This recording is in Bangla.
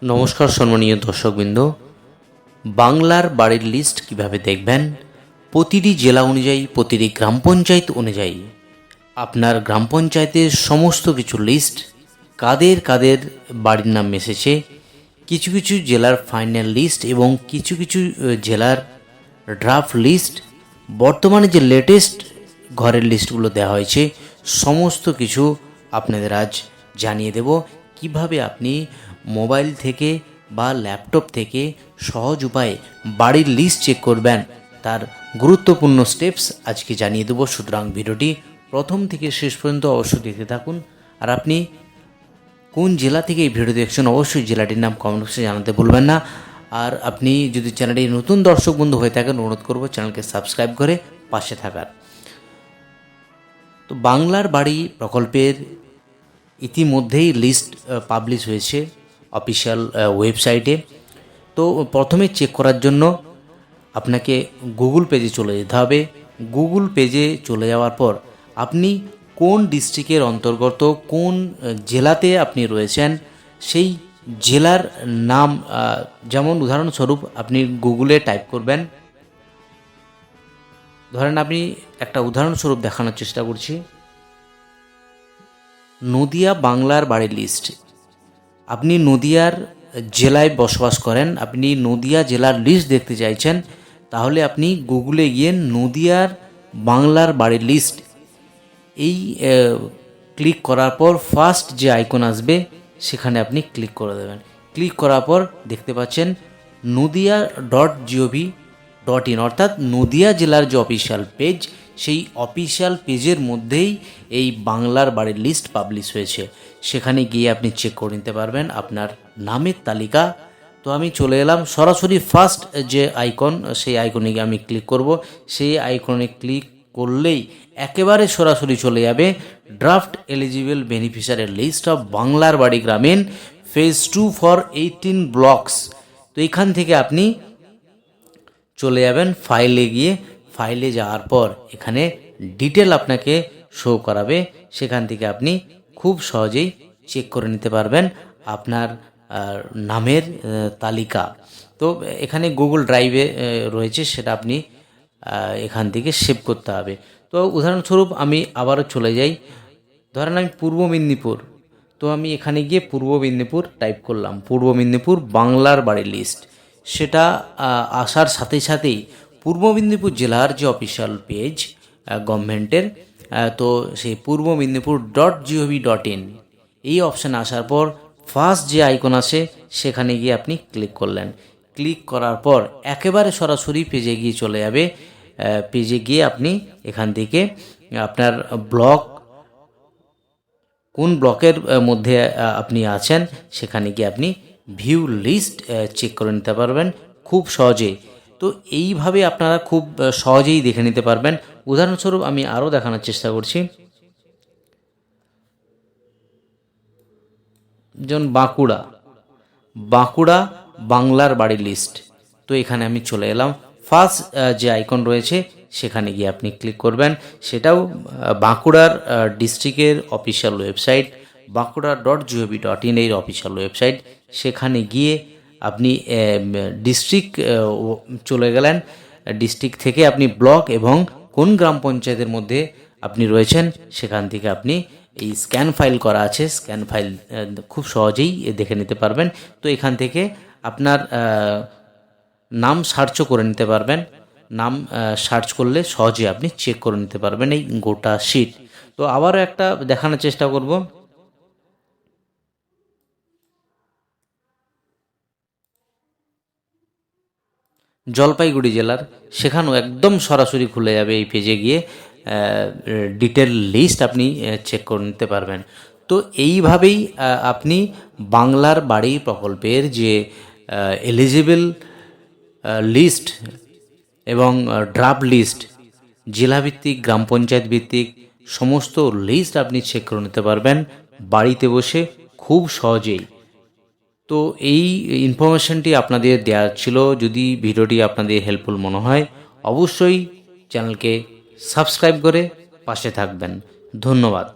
নমস্কার সম্মানীয় দর্শকবৃন্দ। বাংলার বাড়ির লিস্ট কিভাবে দেখবেন? প্রতিটি জেলা অনুযায়ী, প্রতিটি গ্রাম পঞ্চায়েত অনুযায়ী আপনার গ্রাম পঞ্চায়েতের সমস্ত কিছু লিস্ট, কাদের কাদের বাড়ির নাম এসেছে, কিছু কিছু জেলার ফাইনাল লিস্ট এবং কিছু কিছু জেলার ড্রাফট লিস্ট, বর্তমানে যে লেটেস্ট ঘরের লিস্টগুলো দেওয়া হয়েছে, সমস্ত কিছু আপনাদের আজ জানিয়ে দেব। কিভাবে আপনি মোবাইল থেকে বা ল্যাপটপ থেকে সহজ উপায়ে বাড়ির লিস্ট চেক করবেন, তার গুরুত্বপূর্ণ স্টেপস আজকে জানিয়ে দেবো। সুতরাং ভিডিওটি প্রথম থেকে শেষ পর্যন্ত অবশ্যই দেখতে থাকুন। আর আপনি কোন জেলা থেকে এই ভিডিও দেখছেন অবশ্যই জেলাটির নাম কমেন্ট বক্সে জানাতে ভুলবেন না। আর আপনি যদি চ্যানেলটি নতুন দর্শক বন্ধু হয়ে থাকেন, অনুরোধ করব চ্যানেলকে সাবস্ক্রাইব করে পাশে থাকার। তো বাংলার বাড়ি প্রকল্পের ইতিমধ্যেই লিস্ট পাবলিশ হয়েছে অফিসিয়াল ওয়েবসাইটে। তো প্রথমে চেক করার জন্য আপনাকে গুগল পেজে চলে যেতে হবে। গুগল পেজে চলে যাওয়ার পর আপনি কোন ডিস্ট্রিক্টের অন্তর্গত, কোন জেলাতে আপনি রয়েছেন, সেই জেলার নাম, যেমন উদাহরণস্বরূপ আপনি গুগলে টাইপ করবেন। ধরেন আমি একটা উদাহরণস্বরূপ দেখানোর চেষ্টা করছি। নদিয়া বাংলার বাড়ির লিস্ট। আপনি নদিয়ার জেলায় বসবাস করেন, আপনি নদিয়া জেলার লিস্ট দেখতে চাইছেন, তাহলে আপনি গুগলে গিয়ে নদিয়ার বাংলার বাড়ির লিস্ট এই ক্লিক করার পর ফার্স্ট যে আইকন আসবে সেখানে আপনি ক্লিক করে দেবেন। ক্লিক করার পর দেখতে পাচ্ছেন nodia.gov.in, অর্থাৎ নদিয়া জেলার যে অফিসিয়াল পেজ, সেই অফিসিয়াল পেজের মধ্যেই এই বাংলার বাড়ির লিস্ট পাবলিশ হয়েছে। সেখানে গিয়ে আপনি চেক করে নিতে পারবেন আপনার নামের তালিকা। তো আমি চলে এলাম সরাসরি ফার্স্ট যে আইকন, সেই আইকনে গিয়ে আমি ক্লিক করব। সেই আইকনে ক্লিক করলেই একেবারে সরাসরি চলে যাবে ড্রাফট এলিজিবল বেনিফিশিয়ারির লিস্ট অফ বাংলার বাড়ি গ্রামীণ ফেজ 2 ফর 18 ব্লকস। তো এখান থেকে আপনি চলে যাবেন ফাইলে গিয়ে, ফাইলে যাওয়ার পর এখানে ডিটেল আপনাকে শো করাবে। সেখান থেকে আপনি খুব সহজেই চেক করে নিতে পারবেন আপনার নামের তালিকা। তো এখানে গুগল ড্রাইভে রয়েছে, সেটা আপনি এখান থেকে সেভ করতে হবে। তো উদাহরণস্বরূপ আমি আবারও চলে যাই। ধরেন আমি পূর্ব মেদিনীপুর, তো আমি এখানে গিয়ে পূর্ব মেদিনীপুর টাইপ করলাম, পূর্ব মেদিনীপুর বাংলার বাড়ির লিস্ট। সেটা আসার সাথে সাথেই পূর্ব মেদিনীপুর জেলার যে অফিসিয়াল পেজ গভর্নমেন্টের, তো সেই পূর্ব মেদিনীপুর .gov.in এই অপশানে আসার পর ফার্স্ট যে আইকন আসে সেখানে গিয়ে আপনি ক্লিক করলেন। ক্লিক করার পর একেবারে সরাসরি পেজে গিয়ে চলে যাবে। পেজে গিয়ে আপনি এখান থেকে আপনার ব্লক, কোন ব্লকের মধ্যে আপনি আছেন, সেখানে গিয়ে আপনি ভিউ লিস্ট চেক করে নিতে পারবেন খুব সহজেই। তো এইভাবে আপনারা খুব সহজেই দেখে নিতে পারবেন। উদাহরণস্বরূপ আমি আরও দেখানোর চেষ্টা করছি। যেমন বাঁকুড়া বাংলার বাড়ির লিস্ট। তো এখানে আমি চলে এলাম, ফার্স্ট যে আইকন রয়েছে সেখানে গিয়ে আপনি ক্লিক করবেন। সেটাও বাঁকুড়ার ডিস্ট্রিক্টের অফিসিয়াল ওয়েবসাইট, বাঁকুড়া.gov.in এর অফিসিয়াল ওয়েবসাইট। সেখানে গিয়ে আপনি ডিস্ট্রিক্ট চলে গেলেন। ডিস্ট্রিক্ট থেকে আপনি ব্লক এবং কোন গ্রাম পঞ্চায়েতের মধ্যে আপনি রয়েছেন সেখান থেকে আপনি এই স্ক্যান ফাইল করা আছে, স্ক্যান ফাইল খুব সহজেই দেখে নিতে পারবেন। তো এখান থেকে আপনার নাম সার্চও করে নিতে পারবেন। নাম সার্চ করলে সহজে আপনি চেক করে নিতে পারবেন এই গোটা শিট। তো আবারও একটা দেখানোর চেষ্টা করব। জলপাইগুড়ি জেলার, সেখানেও একদম সরাসরি খুলে যাবে এই পেজে গিয়ে ডিটেল লিস্ট আপনি চেক করে নিতে পারবেন। তো এইভাবেই আপনি বাংলার বাড়ি প্রকল্পের যে এলিজিবল লিস্ট এবং ড্রাফট লিস্ট, জেলাভিত্তিক গ্রাম পঞ্চায়েত ভিত্তিক সমস্ত লিস্ট আপনি চেক করে নিতে পারবেন বাড়িতে বসে খুব সহজেই। তো এই ইনফরমেশনটি আপনাদের দেওয়া ছিল। যদি ভিডিওটি আপনাদের হেল্পফুল মনে হয় অবশ্যই চ্যানেলকে সাবস্ক্রাইব করে পাশে থাকবেন। ধন্যবাদ।